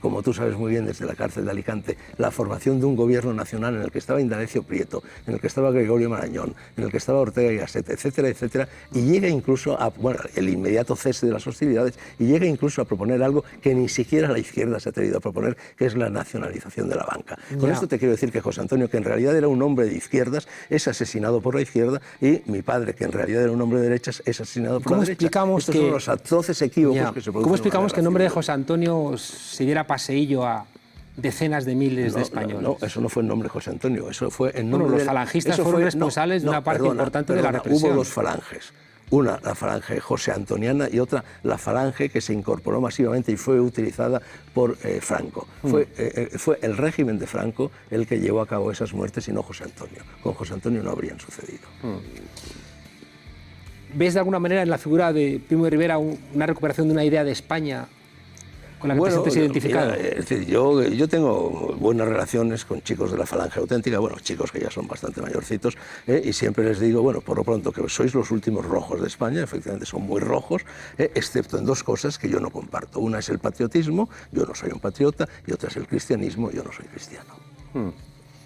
como tú sabes muy bien desde la cárcel de Alicante, la formación de un gobierno nacional en el que estaba Indalecio Prieto, en el que estaba Gregorio Marañón, en el que estaba Ortega y Gasset, etcétera, etcétera, y llega incluso a, bueno, el inmediato cese de las hostilidades, y llega incluso a proponer algo que ni siquiera la izquierda se ha atrevido a proponer, que es la nacionalización de la banca. Con esto te quiero decir que José Antonio, que en realidad era un hombre de izquierdas, es asesinado por la izquierda, y mi padre, que en realidad era un hombre de derechas, es asesinado por la derecha. Estos son los atroces equívocos que se producen. ¿Cómo explicamos que el nombre de José Antonio se diera paseillo a decenas de miles de españoles? No, eso no fue el nombre de José Antonio, eso fue el nombre... Bueno, los falangistas fueron responsables de una parte importante de la represión. Hubo dos falanges. Una, la falange josé antoniana, y otra, la falange que se incorporó masivamente y fue utilizada por Franco. Fue el régimen de Franco el que llevó a cabo esas muertes y no José Antonio. Con José Antonio no habrían sucedido. ¿Ves de alguna manera en la figura de Primo de Rivera una recuperación de una idea de España con la que te sientes identificado? Mira, es decir, yo tengo buenas relaciones con chicos de la falange auténtica, bueno, chicos que ya son bastante mayorcitos, y siempre les digo, bueno, por lo pronto, que sois los últimos rojos de España, efectivamente son muy rojos, excepto en dos cosas que yo no comparto. Una es el patriotismo, yo no soy un patriota, y otra es el cristianismo, yo no soy cristiano.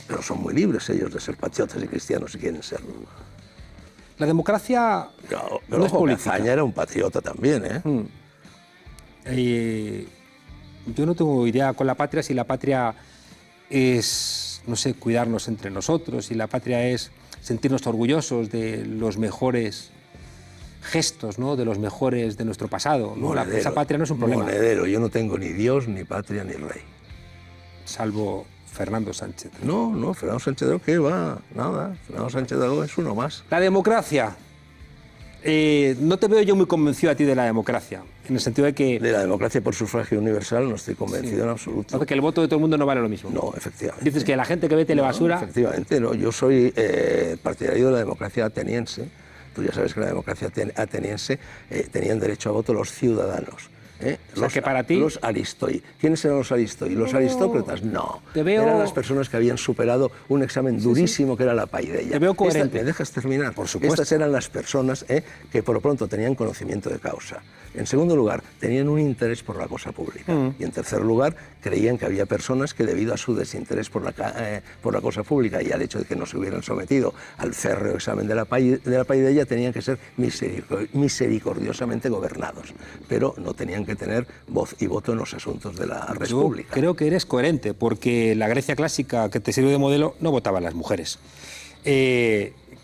Pero son muy libres ellos de ser patriotas y cristianos si quieren serlo. La democracia no es política. Azaña era un patriota también, Yo no tengo idea con la patria, si la patria es, no sé, cuidarnos entre nosotros, si la patria es sentirnos orgullosos de los mejores gestos, ¿no? De los mejores de nuestro pasado, ¿no? Esa patria no es un problema. Monedero, yo no tengo ni Dios, ni patria, ni rey. Salvo Fernando Sánchez. No, Fernando Sánchez Dragó, ¿qué va? Nada, Fernando Sánchez Dragó es uno más. La democracia. No te veo yo muy convencido a ti de la democracia, en el sentido de que... De la democracia por sufragio universal no estoy convencido en absoluto. Que el voto de todo el mundo no vale lo mismo. No, efectivamente. Dices que la gente que ve telebasura... Efectivamente, no. Yo soy partidario de la democracia ateniense. Tú ya sabes que la democracia ateniense tenían derecho a voto los ciudadanos. O sea, que para ti... Los aristoi. ¿Quiénes eran los aristoi? ¿Los aristócratas? No. Te veo... Eran las personas que habían superado un examen durísimo que era la paideia. Te veo coherente. ¿Me dejas terminar? Por supuesto. Estas eran las personas que por lo pronto tenían conocimiento de causa. En segundo lugar, tenían un interés por la cosa pública. Y en tercer lugar, creían que había personas que debido a su desinterés por la cosa pública y al hecho de que no se hubieran sometido al férreo examen de la paideia, tenían que ser misericordiosamente gobernados. Pero no tenían que tener voz y voto en los asuntos de la República. Yo creo que eres coherente, porque la Grecia clásica que te sirve de modelo no votaban las mujeres.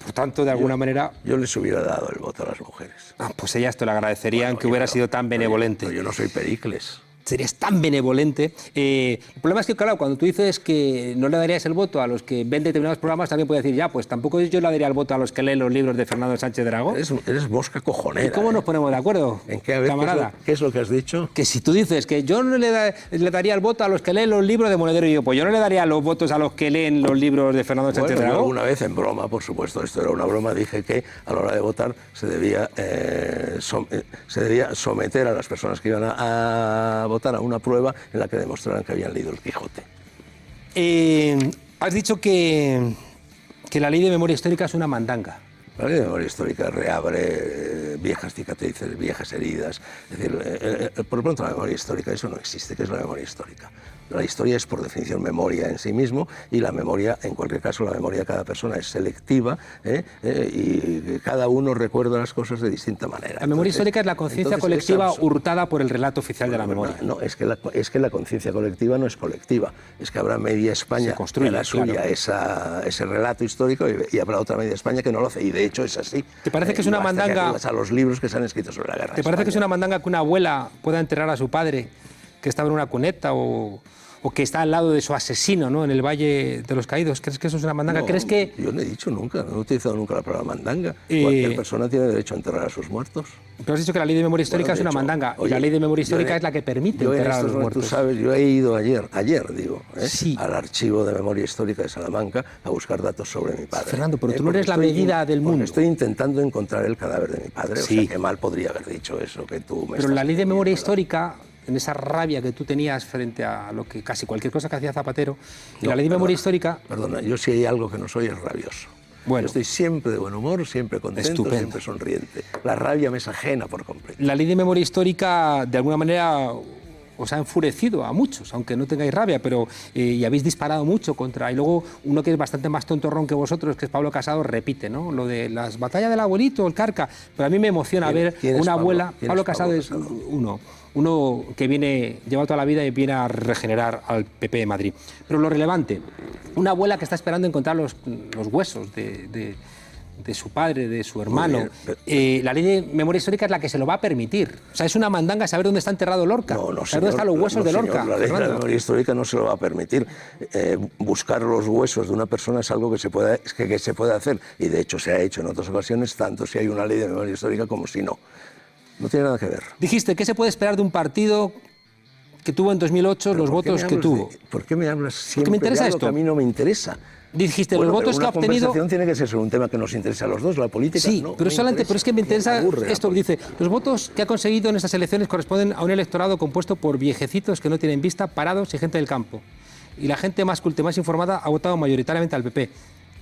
Por tanto, de alguna manera... Yo les hubiera dado el voto a las mujeres. Pues ellas te lo agradecerían, que hubiera sido tan benevolente. Pero yo no soy Pericles. Serías tan benevolente. El problema es que, claro, cuando tú dices que no le darías el voto a los que ven determinados programas, también puedes decir, ya, pues tampoco yo le daría el voto a los que leen los libros de Fernando Sánchez Dragó. Eres mosca cojonera. ¿Y cómo nos ponemos de acuerdo, ¿En qué? A ver, camarada? ¿qué es lo que has dicho? Que si tú dices que yo no le daría el voto a los que leen los libros de Monedero, y yo, pues yo no le daría los votos a los que leen los libros de Fernando Sánchez Bueno, yo Dragó. alguna vez en broma, por supuesto, esto era una broma, dije que a la hora de votar se debía someter a las personas que iban a votar a una prueba en la que demostraran que habían leído el Quijote. Has dicho que la ley de memoria histórica es una mandanga. La ley de memoria histórica reabre viejas cicatrices, viejas heridas. Es decir, por lo pronto la memoria histórica, eso no existe. ¿Qué es la memoria histórica? La historia es por definición memoria en sí mismo, y la memoria, en cualquier caso, la memoria de cada persona es selectiva, y cada uno recuerda las cosas de distinta manera. La memoria histórica es la conciencia colectiva hurtada por el relato oficial de la memoria. No, es que la conciencia colectiva no es colectiva. Es que habrá media España que la suya ese relato histórico, y habrá otra media España que no lo hace. Y de hecho es así. ¿Te parece que es una mandanga? A los libros que se han escrito sobre la guerra. ¿Te parece que es una mandanga que una abuela pueda enterrar a su padre que estaba en una cuneta o que está al lado de su asesino, ¿no?, en el Valle de los Caídos? ¿Crees que eso es una mandanga? No, ¿Crees que...? Yo no he dicho nunca, no he utilizado nunca la palabra mandanga. Cualquier persona tiene derecho a enterrar a sus muertos. Pero has dicho que la ley de memoria histórica es una mandanga. Oye, y la ley de memoria histórica es la que permite enterrar a los muertos. Tú sabes, yo he ido ayer digo, sí, al archivo de memoria histórica de Salamanca a buscar datos sobre mi padre. Fernando, pero tú no eres la medida del mundo. Estoy intentando encontrar el cadáver de mi padre, sí. O sea, que mal podría haber dicho eso que tú me Pero la ley de memoria histórica, en esa rabia que tú tenías frente a lo que casi cualquier cosa que hacía Zapatero, y la ley de memoria histórica... Perdona, yo si hay algo que no soy es rabioso. Bueno, yo estoy siempre de buen humor, siempre contento, siempre sonriente. La rabia me es ajena por completo. La ley de memoria histórica, de alguna manera, os ha enfurecido a muchos, aunque no tengáis rabia, pero y habéis disparado mucho contra... Y luego uno que es bastante más tontorrón que vosotros, que es Pablo Casado, repite, ¿no?, lo de las batallas del abuelito, el Carca. Pero a mí me emociona ver una abuela... Pablo Casado es uno que lleva toda la vida y viene a regenerar al PP de Madrid. Pero lo relevante, una abuela que está esperando encontrar los huesos de su padre, de su hermano. La ley de memoria histórica es la que se lo va a permitir. O sea, es una mandanga saber dónde está enterrado Lorca. No, saber dónde están los huesos de Lorca. La ley de memoria histórica no se lo va a permitir. Buscar los huesos de una persona es algo que se puede hacer, y de hecho se ha hecho en otras ocasiones, tanto si hay una ley de memoria histórica como si no. No tiene nada que ver. Dijiste, ¿qué se puede esperar de un partido que tuvo en 2008 los votos que tuvo? ¿Por qué me hablas siempre me interesa de algo esto. que a mí no me interesa? Dijiste, los votos que ha obtenido... La conversación tiene que ser sobre un tema que nos interesa a los dos, la política. Sí, no, pero es que me interesa esto. Dice, los votos que ha conseguido en estas elecciones corresponden a un electorado compuesto por viejecitos que no tienen vista, parados y gente del campo. Y la gente más culta y más informada ha votado mayoritariamente al PP.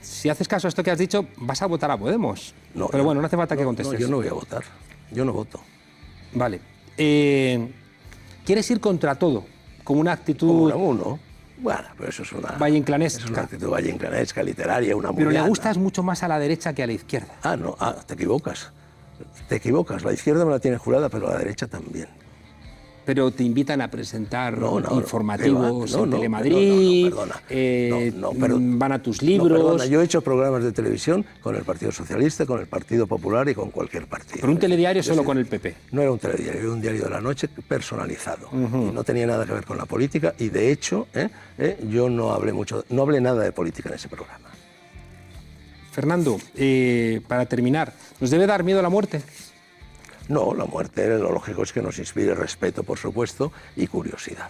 Si haces caso a esto que has dicho, vas a votar a Podemos. No, pero bueno, no hace falta que contestes. No, yo no voy a votar. Yo no voto. Vale. ¿Quieres ir contra todo? Como una actitud... Como uno. Bueno, pero eso es una... valleinclanesca. Es una actitud valleinclanesca, literaria, una Pero le gustas mucho más a la derecha que a la izquierda. No, te equivocas. Te equivocas. La izquierda me la tiene jurada, pero la derecha también. Pero te invitan a presentar informativos en Telemadrid, van a tus libros... Yo he hecho programas de televisión con el Partido Socialista, con el Partido Popular y con cualquier partido. Pero un telediario solo con el PP. No era un telediario, era un diario de la noche personalizado. Y no tenía nada que ver con la política, y de hecho yo no hablé nada de política en ese programa. Fernando, para terminar, ¿nos debe dar miedo la muerte? No, la muerte, lo lógico es que nos inspire respeto, por supuesto, y curiosidad.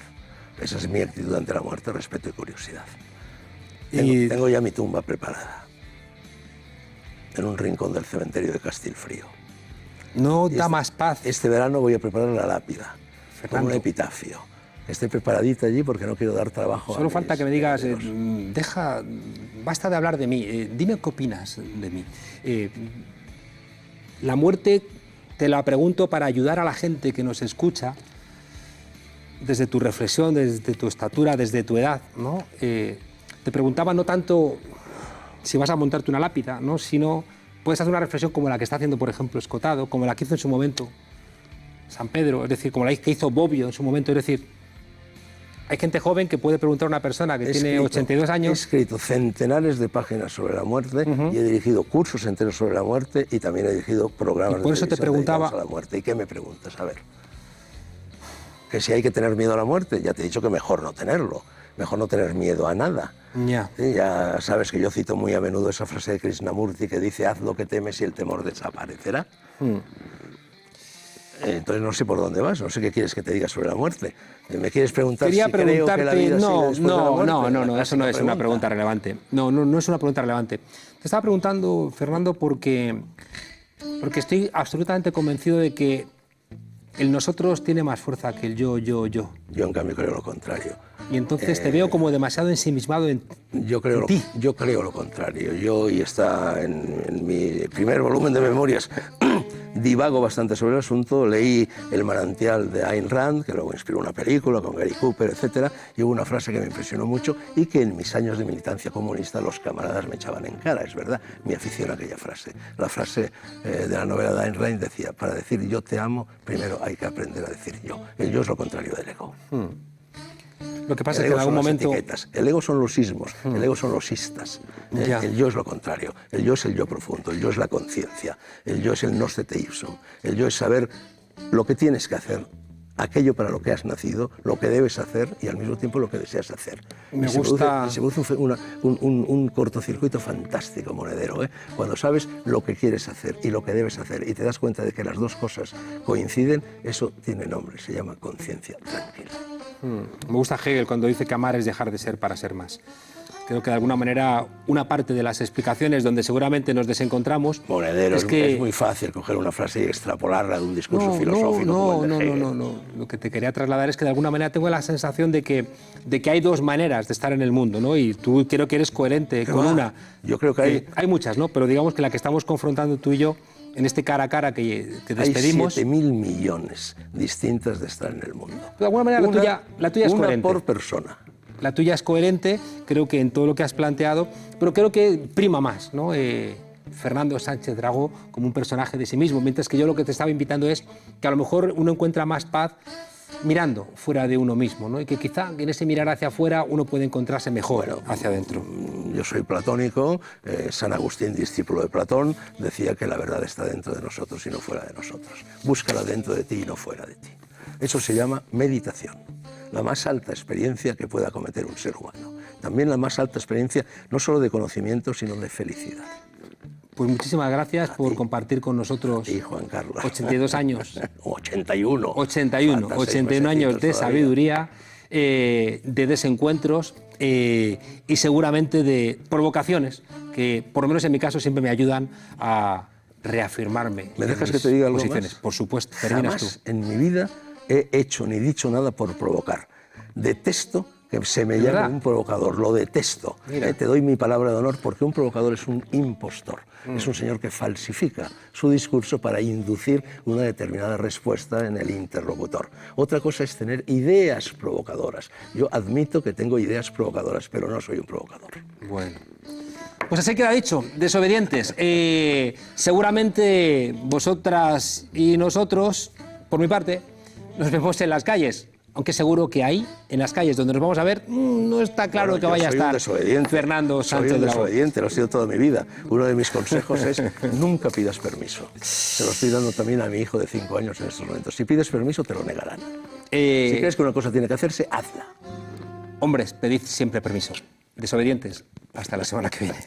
Esa es mi actitud ante la muerte, respeto y curiosidad. Tengo ya mi tumba preparada, en un rincón del cementerio de Castilfrío. No da más paz. Este verano voy a preparar la lápida, con un epitafio. Esté preparadita allí porque no quiero dar trabajo. Solo falta que me digas, basta de hablar de mí, dime qué opinas de mí. La muerte... Te la pregunto para ayudar a la gente que nos escucha, desde tu reflexión, desde tu estatura, desde tu edad, ¿no? Te preguntaba no tanto si vas a montarte una lápida, ¿no?, sino puedes hacer una reflexión como la que está haciendo, por ejemplo, Escotado, como la que hizo en su momento San Pedro, es decir, como la que hizo Bobbio en su momento, es decir, hay gente joven que puede preguntar a una persona que tiene 82 años... He escrito centenares de páginas sobre la muerte y he dirigido cursos enteros sobre la muerte y también he dirigido programas por eso te preguntaba a la muerte. ¿Y qué me preguntas? A ver, que si hay que tener miedo a la muerte, ya te he dicho que mejor no tenerlo, mejor no tener miedo a nada. Ya. Sí, ya sabes que yo cito muy a menudo esa frase de Krishnamurti que dice: haz lo que temes y el temor desaparecerá. Entonces no sé por dónde vas, no sé qué quieres que te diga sobre la muerte. ¿Me quieres preguntar Quería si creo que la vida sigue después de la muerte? No, eso no es una pregunta relevante. No es una pregunta relevante. Te estaba preguntando, Fernando, porque estoy absolutamente convencido de que el nosotros tiene más fuerza que el yo. Yo, en cambio, creo lo contrario. Y entonces te veo como demasiado ensimismado en ti. Yo creo lo contrario. Yo, y está en mi primer volumen de memorias, divago bastante sobre el asunto, leí El manantial de Ayn Rand, que luego inspiró una película con Gary Cooper, etc. Y hubo una frase que me impresionó mucho y que en mis años de militancia comunista los camaradas me echaban en cara, es verdad, mi afición a aquella frase. La frase de la novela de Ayn Rand decía: para decir yo te amo, primero hay que aprender a decir yo. El yo es lo contrario del ego. Lo que pasa es que en algún momento... El ego son los ismos, el ego son los istas. El yo es lo contrario, el yo es el yo profundo, el yo es la conciencia, el yo es el noste te ipsum, el yo es saber lo que tienes que hacer, aquello para lo que has nacido, lo que debes hacer y al mismo tiempo lo que deseas hacer. Me gusta... Se produce un cortocircuito fantástico, Monedero, ¿eh? Cuando sabes lo que quieres hacer y lo que debes hacer y te das cuenta de que las dos cosas coinciden, eso tiene nombre, se llama conciencia tranquila. Me gusta Hegel cuando dice que amar es dejar de ser para ser más. Creo que de alguna manera una parte de las explicaciones donde seguramente nos desencontramos... Monedero, es muy fácil coger una frase y extrapolarla de un discurso filosófico como el de Hegel. No. Lo que te quería trasladar es que de alguna manera tengo la sensación de que hay dos maneras de estar en el mundo, ¿no? Y tú creo que eres coherente con una. Yo creo que hay muchas, ¿no? Pero digamos que la que estamos confrontando tú y yo en este cara a cara que despedimos... Hay 7.000 millones distintas de estar en el mundo. De alguna manera la tuya es coherente. Una por persona. La tuya es coherente, creo que en todo lo que has planteado, pero creo que prima más, ¿no? Fernando Sánchez Dragó como un personaje de sí mismo, mientras que yo lo que te estaba invitando es que a lo mejor uno encuentra más paz mirando fuera de uno mismo, ¿no? Y que quizá en ese mirar hacia afuera uno puede encontrarse mejor hacia adentro. Yo soy platónico, San Agustín, discípulo de Platón, decía que la verdad está dentro de nosotros y no fuera de nosotros. Búscala dentro de ti y no fuera de ti. Eso se llama meditación, la más alta experiencia que pueda cometer un ser humano. También la más alta experiencia, no solo de conocimiento, sino de felicidad. Pues muchísimas gracias por compartir con nosotros. Y Juan Carlos. 82 años. 81. 81 años de sabiduría, de desencuentros y seguramente de provocaciones que, por lo menos en mi caso, siempre me ayudan a reafirmarme. ¿Me dejas que te diga algo más? Por supuesto, terminas tú. Jamás en mi vida he hecho ni dicho nada por provocar. Detesto que se me llame un provocador, lo detesto. Te doy mi palabra de honor porque un provocador es un impostor. Es un señor que falsifica su discurso para inducir una determinada respuesta en el interlocutor. Otra cosa es tener ideas provocadoras. Yo admito que tengo ideas provocadoras, pero no soy un provocador. Bueno. Pues así queda dicho, desobedientes. Seguramente vosotras y nosotros, por mi parte, nos vemos en las calles. Aunque seguro que ahí, en las calles donde nos vamos a ver, no está claro que vaya a estar Fernando Sánchez Dragó. Soy un desobediente, lo he sido toda mi vida. Uno de mis consejos es nunca pidas permiso. Se lo estoy dando también a mi hijo de 5 años en estos momentos. Si pides permiso, te lo negarán. Si crees que una cosa tiene que hacerse, hazla. Hombres, pedid siempre permiso. Desobedientes, hasta la semana que viene.